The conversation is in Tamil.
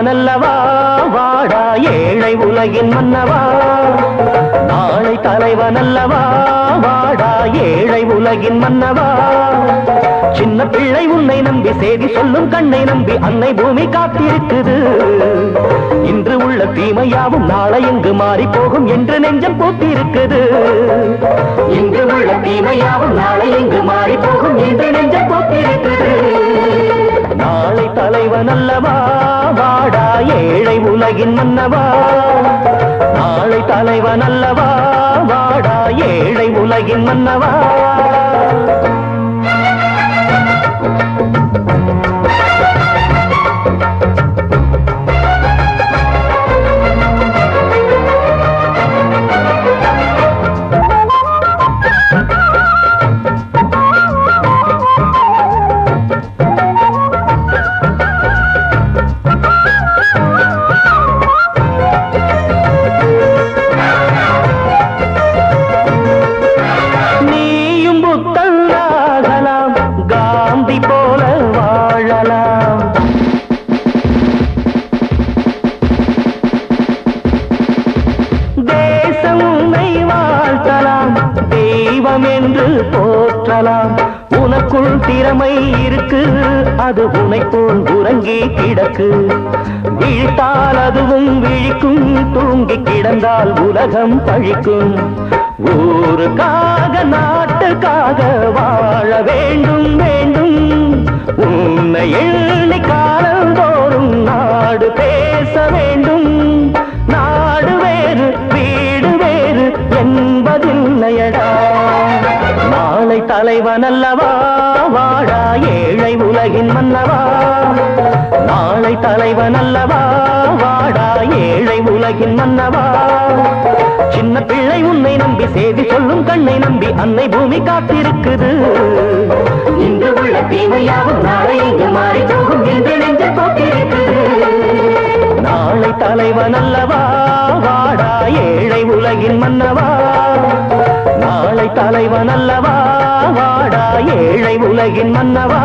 தலைவனல்லவா வாடா ஏழை உலகின் மன்னவா நாளை தலைவனல்லவா வாடா ஏழை உலகின் மன்னவா சின்ன பிள்ளை உன்னை நம்பி செய்தி சொல்லும் கண்ணை நம்பி அன்னை பூமி காத்திருக்குது இன்று உள்ள தீமையாவும் நாளை எங்கு மாறி போகும் என்று நெஞ்சம் போத்திருக்குது இன்று உள்ள தீமையாவும் நாளை எங்கு மாறி போகும் என்று நெஞ்சம் போத்திருக்குது நாளை தலைவனல்லவா வாடா ஏழை உலகின் மன்னவா நாளை தலைவனல்லவா வாடா ஏழை உலகின் மன்னவா என்று போற்றலாம் உனக்குள் திறமை இருக்கு அது உனை போல் உறங்கி கிடக்கு விழித்தால் அதுவும் விழிக்கும் தூங்கி கிடந்தால் உலகம் பழிக்கும் ஊருக்காக நாட்டுக்காக வாழ வேண்டும் வேண்டும் உன்னை எண்ணி காலந்தோறும் நாடு பேச வேண்டும் நாடு வேறு வீடு வேறு என்பதில்லையடா நாளை தலைவனல்லவா வாடா ஏழை உலகின் மன்னவா நாளை தலைவனல்லவா வாடா ஏழை உலகின் மன்னவா சின்ன பிள்ளை உன்னை நம்பி செய்தி சொல்லும் கண்ணை நம்பி அன்னை பூமி காத்திருக்குது இன்று உள்ள தீமையாவும் நாளை இங்கு மாறி போகும் என்று நெஞ்சு போட்டிருக்குது நாளை தலைவனல்லவா வாடா ஏழை உலகின் மன்னவா நாளை தலைவனல்லவா வாடா ஏழை உலகின் மன்னவா